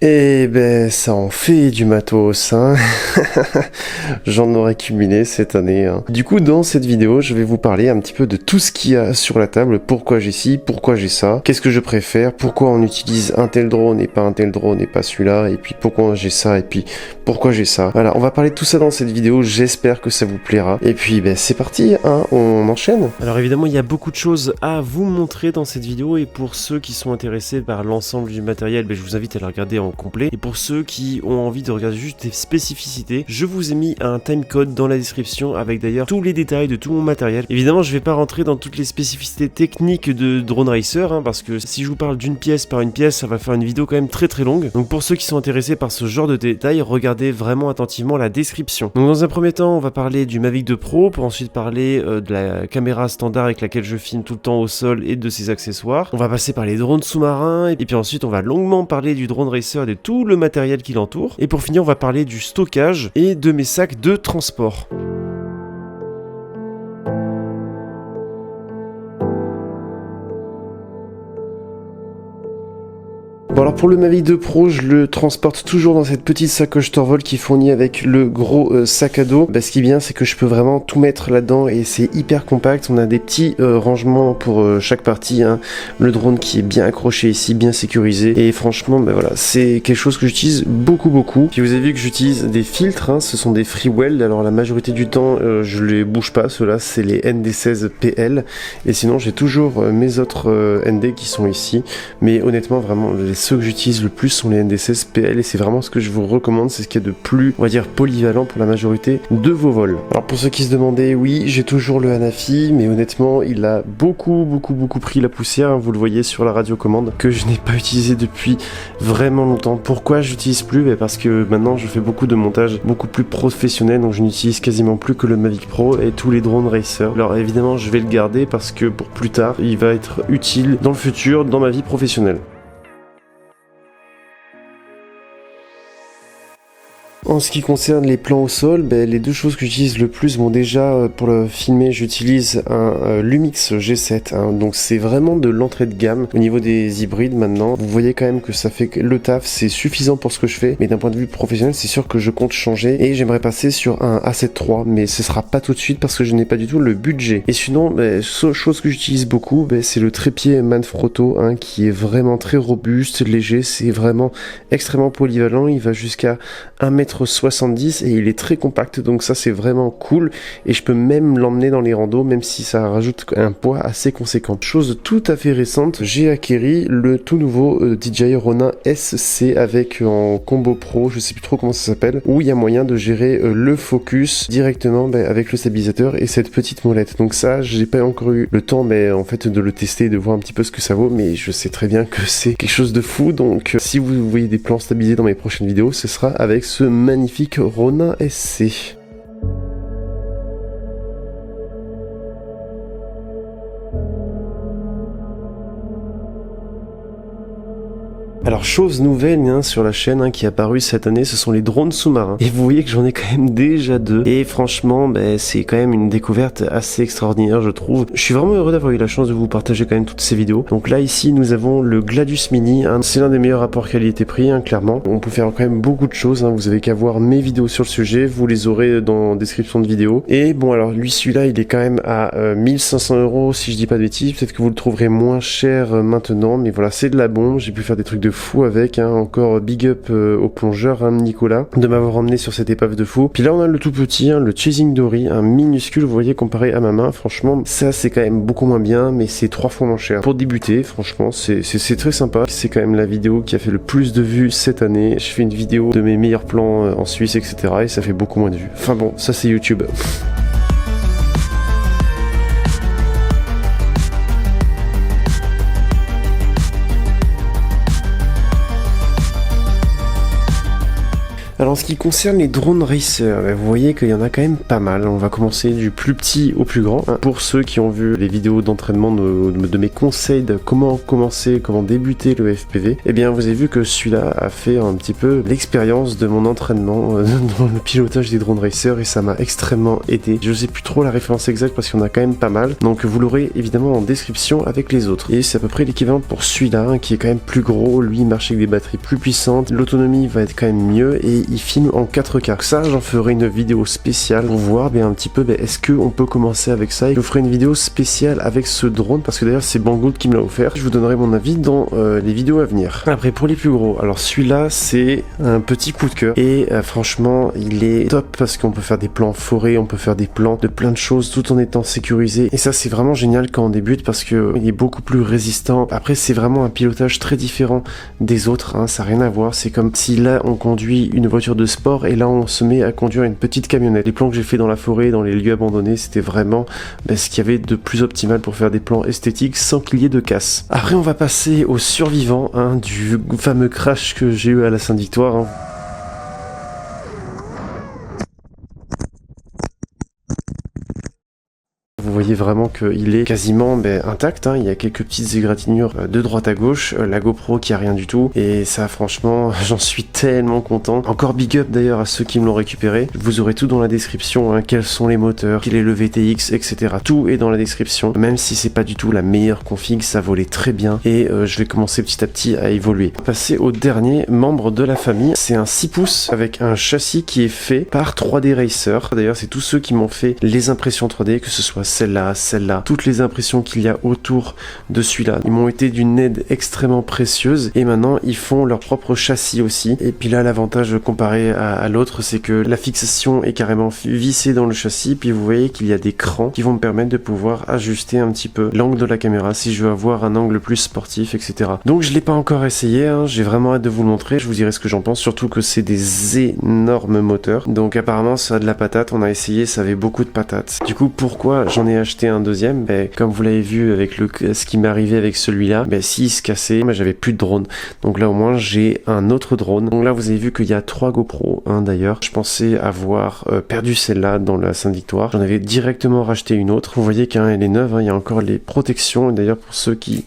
Et ben ça en fait du matos, hein. J'en aurais cumulé cette année, hein. Du coup, dans cette vidéo, je vais vous parler un petit peu de tout ce qu'il y a sur la table, pourquoi j'ai ci, pourquoi j'ai ça, qu'est-ce que je préfère, pourquoi on utilise un tel drone et pas un tel drone et pas celui-là, et puis pourquoi j'ai ça et puis pourquoi j'ai ça. Voilà, on va parler de tout ça dans cette vidéo, j'espère que ça vous plaira. Et puis ben c'est parti, hein, on enchaîne. Alors évidemment, il y a beaucoup de choses à vous montrer dans cette vidéo, et pour ceux qui sont intéressés par l'ensemble du matériel, ben, je vous invite à la regarder en complet. Et pour ceux qui ont envie de regarder juste des spécificités, je vous ai mis un timecode dans la description avec d'ailleurs tous les détails de tout mon matériel. Évidemment, je vais pas rentrer dans toutes les spécificités techniques de Drone Racer, hein, parce que si je vous parle d'une pièce par une pièce, ça va faire une vidéo quand même très longue. Donc pour ceux qui sont intéressés par ce genre de détails, regardez vraiment attentivement la description. Donc dans un premier temps, on va parler du Mavic 2 Pro, pour ensuite parler de la caméra standard avec laquelle je filme tout le temps au sol et de ses accessoires. On va passer par les drones sous-marins, et puis ensuite on va longuement parler du Drone Racer et de tout le matériel qui l'entoure. Et pour finir, on va parler du stockage et de mes sacs de transport. Bon, alors pour le Mavic 2 Pro, je le transporte toujours dans cette petite sacoche Torvol qui est fournie avec le gros sac à dos. Bah, ce qui est bien, c'est que je peux vraiment tout mettre là-dedans et c'est hyper compact. On a des petits rangements pour chaque partie, hein. Le drone qui est bien accroché ici, bien sécurisé. Et franchement, bah, voilà, c'est quelque chose que j'utilise beaucoup. Puis vous avez vu que j'utilise des filtres, hein. Ce sont des Freewell. Alors la majorité du temps, je les bouge pas. Ceux-là, c'est les ND16 PL. Et sinon, j'ai toujours mes autres ND qui sont ici. Mais honnêtement, vraiment, ceux que j'utilise le plus sont les ND16 PL et c'est vraiment ce que je vous recommande, c'est ce qu'il y a de plus, on va dire, polyvalent pour la majorité de vos vols. Alors pour ceux qui se demandaient, oui, j'ai toujours le Hanafi, mais honnêtement, il a beaucoup pris la poussière, hein, vous le voyez sur la radiocommande, que je n'ai pas utilisé depuis vraiment longtemps. Pourquoi j'utilise plus? Parce que maintenant je fais beaucoup de montage beaucoup plus professionnel, donc je n'utilise quasiment plus que le Mavic Pro et tous les drones racer. Alors évidemment, je vais le garder parce que pour plus tard, il va être utile dans le futur, dans ma vie professionnelle. En ce qui concerne les plans au sol, ben, les deux choses que j'utilise le plus, bon déjà pour le filmer j'utilise un Lumix G7, hein, donc c'est vraiment de l'entrée de gamme au niveau des hybrides maintenant. Vous voyez quand même que ça fait le taf, c'est suffisant pour ce que je fais, mais d'un point de vue professionnel c'est sûr que je compte changer et j'aimerais passer sur un A7 III, mais ce sera pas tout de suite parce que je n'ai pas du tout le budget. Et sinon, ben, chose que j'utilise beaucoup, ben, c'est le trépied Manfrotto, hein, qui est vraiment très robuste, léger, c'est vraiment extrêmement polyvalent, il va jusqu'à 1m70 et il est très compact, donc ça c'est vraiment cool et je peux même l'emmener dans les randos même si ça rajoute un poids assez conséquent. Chose tout à fait récente, j'ai acquéri le tout nouveau DJI Ronin SC avec en combo pro, je sais plus trop comment ça s'appelle, où il y a moyen de gérer le focus directement avec le stabilisateur et cette petite molette. Donc ça, j'ai pas encore eu le temps en fait de le tester et de voir un petit peu ce que ça vaut, mais je sais très bien que c'est quelque chose de fou, donc si vous voyez des plans stabilisés dans mes prochaines vidéos, ce sera avec ce magnifique Ronin SC. Alors chose nouvelle, hein, sur la chaîne, hein, qui est apparue cette année, ce sont les drones sous-marins. Et vous voyez que j'en ai quand même déjà deux. Et franchement, c'est quand même une découverte assez extraordinaire, je trouve. Je suis vraiment heureux d'avoir eu la chance de vous partager quand même toutes ces vidéos. Donc là, ici, nous avons le Gladius Mini. Hein, c'est l'un des meilleurs rapports qualité-prix, hein, clairement. On peut faire quand même beaucoup de choses. Hein, vous avez qu'à voir mes vidéos sur le sujet. Vous les aurez dans la description de vidéo. Et bon, alors lui, celui-là, il est quand même à 1500 € si je dis pas de bêtises. Peut-être que vous le trouverez moins cher maintenant. Mais voilà, c'est de la bombe. J'ai pu faire des trucs de fou avec, hein. Encore big up au plongeur, hein, Nicolas, de m'avoir emmené sur cette épave de fou. Puis là on a le tout petit, hein, le Chasing Dory, un minuscule, vous voyez, comparé à ma main. Franchement, ça c'est quand même beaucoup moins bien, mais c'est 3 fois moins cher. Pour débuter, franchement, c'est très sympa. C'est quand même la vidéo qui a fait le plus de vues cette année. Je fais une vidéo de mes meilleurs plans en Suisse, etc. et ça fait beaucoup moins de vues. Enfin bon, ça c'est YouTube. Alors en ce qui concerne les drones racer, vous voyez qu'il y en a quand même pas mal. On va commencer du plus petit au plus grand. Pour ceux qui ont vu les vidéos d'entraînement de mes conseils de comment commencer, comment débuter le FPV, eh bien vous avez vu que celui-là a fait un petit peu l'expérience de mon entraînement dans le pilotage des drones racer et ça m'a extrêmement aidé. Je sais plus trop la référence exacte parce qu'il y en a quand même pas mal. Donc vous l'aurez évidemment en description avec les autres. Et c'est à peu près l'équivalent pour celui-là qui est quand même plus gros. Lui il marche avec des batteries plus puissantes. L'autonomie va être quand même mieux et il filme en 4K. Ça, j'en ferai une vidéo spéciale pour voir un petit peu est-ce qu'on peut commencer avec ça. Et je ferai une vidéo spéciale avec ce drone parce que d'ailleurs c'est Banggood qui me l'a offert. Je vous donnerai mon avis dans les vidéos à venir. Après pour les plus gros, alors celui-là c'est un petit coup de cœur et franchement il est top parce qu'on peut faire des plans forêt, on peut faire des plans de plein de choses tout en étant sécurisé et ça c'est vraiment génial quand on débute parce que il est beaucoup plus résistant. Après c'est vraiment un pilotage très différent des autres, hein, ça n'a rien à voir. C'est comme si là on conduit une voiture de sport et là on se met à conduire une petite camionnette. Les plans que j'ai fait dans la forêt, dans les lieux abandonnés, c'était vraiment ce qu'il y avait de plus optimal pour faire des plans esthétiques sans qu'il y ait de casse. Après on va passer aux survivants du fameux crash que j'ai eu à la Sainte-Victoire. Vous voyez vraiment qu'il est quasiment intact, il y a quelques petites égratignures de droite à gauche, la GoPro qui a rien du tout, et ça franchement j'en suis tellement content. Encore big up d'ailleurs à ceux qui me l'ont récupéré, vous aurez tout dans la description, quels sont les moteurs, quel est le VTX, etc. Tout est dans la description, même si c'est pas du tout la meilleure config, ça volait très bien, et je vais commencer petit à petit à évoluer. Passer au dernier membre de la famille, c'est un 6 pouces avec un châssis qui est fait par 3D Racer. D'ailleurs c'est tous ceux qui m'ont fait les impressions 3D, que ce soit celle-là, toutes les impressions qu'il y a autour de celui-là. Ils m'ont été d'une aide extrêmement précieuse et maintenant ils font leur propre châssis aussi. Et puis là l'avantage comparé à l'autre c'est que la fixation est carrément vissée dans le châssis, puis vous voyez qu'il y a des crans qui vont me permettre de pouvoir ajuster un petit peu l'angle de la caméra si je veux avoir un angle plus sportif, etc. Donc je l'ai pas encore essayé, j'ai vraiment hâte de vous le montrer, je vous dirai ce que j'en pense, surtout que c'est des énormes moteurs. Donc apparemment ça a de la patate, on a essayé, ça avait beaucoup de patates. Du coup pourquoi j'en ai acheté un deuxième, comme vous l'avez vu avec ce qui m'est arrivé avec celui-là, s'il se cassait, j'avais plus de drone. Donc là au moins j'ai un autre drone. Donc là vous avez vu qu'il y a 3 GoPro d'ailleurs. Je pensais avoir perdu celle-là dans la Sainte-Victoire. J'en avais directement racheté une autre. Vous voyez qu'elle est neuve, il y a encore les protections. Et d'ailleurs pour ceux qui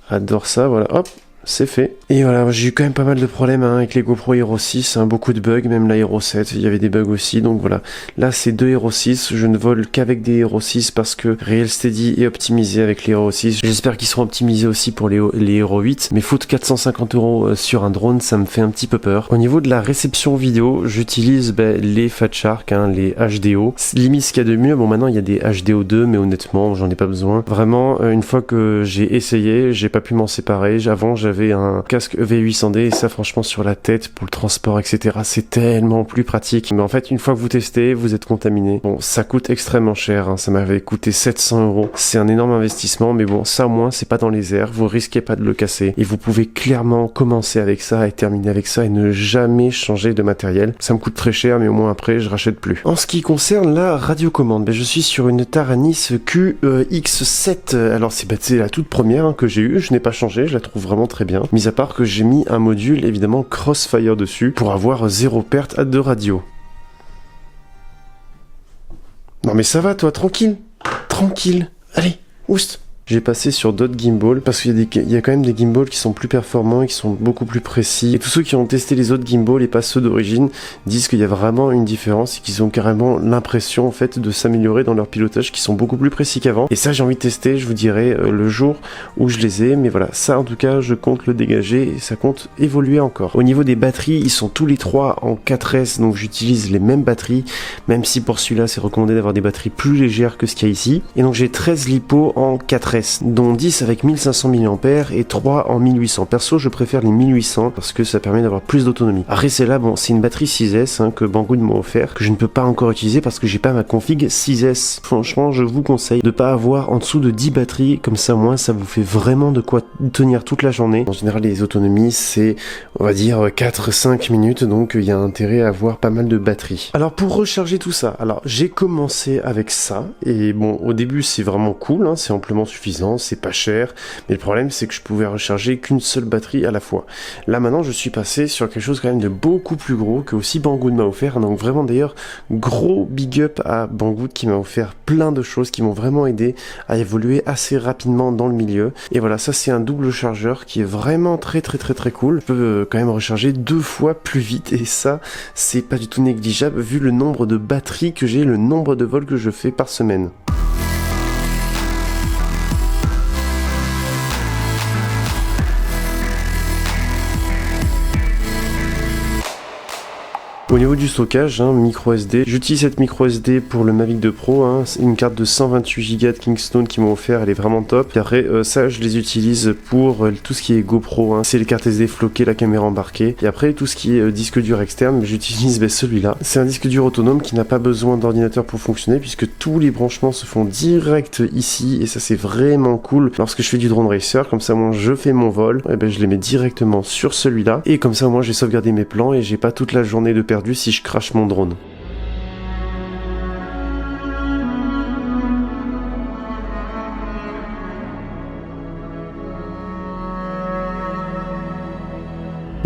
adorent ça, voilà, hop, c'est fait. Et voilà, j'ai eu quand même pas mal de problèmes avec les GoPro Hero 6, beaucoup de bugs, même la Hero 7, il y avait des bugs aussi, donc voilà. Là, c'est 2 Hero 6, je ne vole qu'avec des Hero 6 parce que Real Steady est optimisé avec les Hero 6. J'espère qu'ils seront optimisés aussi pour les Hero 8, mais foutre 450 € sur un drone, ça me fait un petit peu peur. Au niveau de la réception vidéo, j'utilise les Fat Shark, les HDO. Limite ce qu'il y a de mieux, bon maintenant il y a des HDO 2, mais honnêtement, j'en ai pas besoin. Vraiment, une fois que j'ai essayé, j'ai pas pu m'en séparer. Avant, j'avais un casque EV800D et ça franchement sur la tête pour le transport etc c'est tellement plus pratique, mais en fait une fois que vous testez vous êtes contaminé. Bon ça coûte extrêmement cher, ça m'avait coûté 700 €, c'est un énorme investissement, mais bon ça au moins c'est pas dans les airs, vous risquez pas de le casser et vous pouvez clairement commencer avec ça et terminer avec ça et ne jamais changer de matériel. Ça me coûte très cher mais au moins après je rachète plus. En ce qui concerne la radiocommande, je suis sur une Taranis QX7, alors c'est la toute première que j'ai eue, je n'ai pas changé, je la trouve vraiment très bien, mis à part que j'ai mis un module évidemment Crossfire dessus pour avoir 0 perte de radio. Non mais ça va toi, tranquille, allez, oust. J'ai passé sur d'autres gimbals parce qu'il y a quand même des gimbals qui sont plus performants et qui sont beaucoup plus précis. Et tous ceux qui ont testé les autres gimbals et pas ceux d'origine disent qu'il y a vraiment une différence et qu'ils ont carrément l'impression en fait de s'améliorer dans leur pilotage, qui sont beaucoup plus précis qu'avant. Et ça j'ai envie de tester, je vous dirai le jour où je les ai. Mais voilà, ça en tout cas je compte le dégager et ça compte évoluer encore. Au niveau des batteries, ils sont tous les 3 en 4S, donc j'utilise les mêmes batteries, même si pour celui-là c'est recommandé d'avoir des batteries plus légères que ce qu'il y a ici. Et donc j'ai 13 LiPo en 4S. Dont 10 avec 1500 mAh et 3 en 1800. Perso, je préfère les 1800 parce que ça permet d'avoir plus d'autonomie. Après, celle-là, bon, c'est une batterie 6S que Banggood m'a offert, que je ne peux pas encore utiliser parce que j'ai pas ma config 6S. Franchement, je vous conseille de pas avoir en dessous de 10 batteries, comme ça, moi, ça vous fait vraiment de quoi tenir toute la journée. En général, les autonomies, c'est, on va dire, 4-5 minutes, donc il y a intérêt à avoir pas mal de batterie. Alors, pour recharger tout ça, alors j'ai commencé avec ça, et bon, au début, c'est vraiment cool, c'est amplement suffisant suffisant, c'est pas cher, mais le problème c'est que je pouvais recharger qu'une seule batterie à la fois. Là maintenant je suis passé sur quelque chose quand même de beaucoup plus gros que aussi Banggood m'a offert, donc vraiment d'ailleurs gros big up à Banggood qui m'a offert plein de choses qui m'ont vraiment aidé à évoluer assez rapidement dans le milieu. Et voilà, ça c'est un double chargeur qui est vraiment très cool. Je peux quand même recharger 2 fois plus vite et ça c'est pas du tout négligeable vu le nombre de batteries que j'ai, le nombre de vols que je fais par semaine. Au niveau du stockage, micro SD, j'utilise cette micro SD pour le Mavic 2 Pro, c'est une carte de 128 Go de Kingston qu'ils m'ont offert, elle est vraiment top. Et après ça je les utilise pour tout ce qui est GoPro, c'est les cartes SD floquées, la caméra embarquée. Et après tout ce qui est disque dur externe, j'utilise celui-là. C'est un disque dur autonome qui n'a pas besoin d'ordinateur pour fonctionner puisque tous les branchements se font direct ici et ça c'est vraiment cool. Lorsque je fais du drone racer, comme ça moi je fais mon vol, et je les mets directement sur celui-là et comme ça moi j'ai sauvegardé mes plans et j'ai pas toute la journée de perdu si je crache mon drone.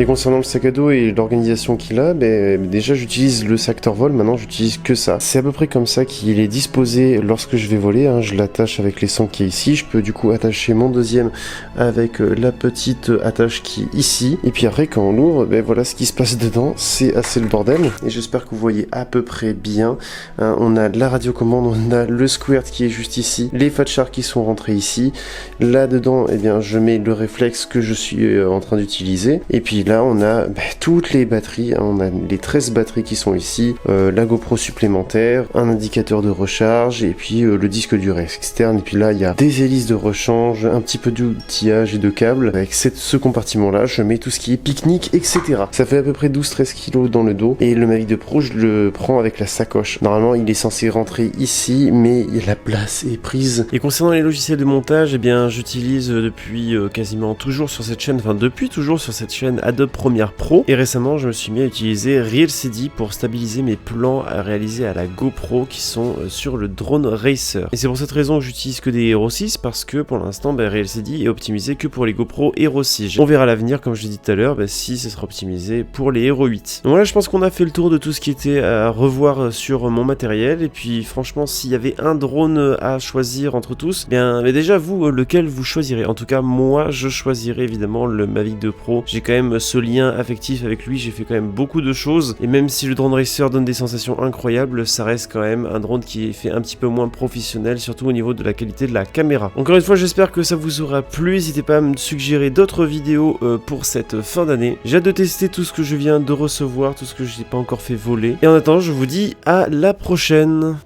Et concernant le sac à dos et l'organisation qu'il a, déjà j'utilise le sac Torvol, maintenant j'utilise que ça. C'est à peu près comme ça qu'il est disposé lorsque je vais voler, je l'attache avec les sangles qui est ici, je peux du coup attacher mon deuxième avec la petite attache qui est ici, et puis après quand on l'ouvre, voilà ce qui se passe dedans, c'est assez le bordel, et j'espère que vous voyez à peu près bien. On a la radiocommande, on a le squirt qui est juste ici, les Fat Shark qui sont rentrés ici, là dedans, je mets le réflexe que je suis en train d'utiliser, et puis là on a toutes les batteries, on a les 13 batteries qui sont ici, la GoPro supplémentaire, un indicateur de recharge et puis le disque dur externe, et puis là il y a des hélices de rechange, un petit peu d'outillage et de câbles. Avec ce compartiment là je mets tout ce qui est pique-nique, etc. Ça fait à peu près 12-13 kg dans le dos, et le Mavic 2 Pro je le prends avec la sacoche. Normalement il est censé rentrer ici mais la place est prise. Et concernant les logiciels de montage, j'utilise depuis quasiment toujours sur cette chaîne, depuis toujours sur cette chaîne Adobe Premiere Pro, et récemment je me suis mis à utiliser RealCD pour stabiliser mes plans à réaliser à la GoPro qui sont sur le drone racer. Et c'est pour cette raison que j'utilise que des Hero 6 parce que pour l'instant RealCD est optimisé que pour les GoPro Hero 6. On verra à l'avenir, comme je l'ai dit tout à l'heure, si ce sera optimisé pour les Hero 8. Donc voilà, je pense qu'on a fait le tour de tout ce qui était à revoir sur mon matériel, et puis franchement s'il y avait un drone à choisir entre tous, déjà vous, lequel vous choisirez? En tout cas moi je choisirais évidemment le Mavic 2 Pro. J'ai quand même ce lien affectif avec lui, j'ai fait quand même beaucoup de choses, et même si le drone racer donne des sensations incroyables, ça reste quand même un drone qui est fait un petit peu moins professionnel, surtout au niveau de la qualité de la caméra. Encore une fois, j'espère que ça vous aura plu, n'hésitez pas à me suggérer d'autres vidéos pour cette fin d'année. J'ai hâte de tester tout ce que je viens de recevoir, tout ce que je n'ai pas encore fait voler, et en attendant je vous dis à la prochaine.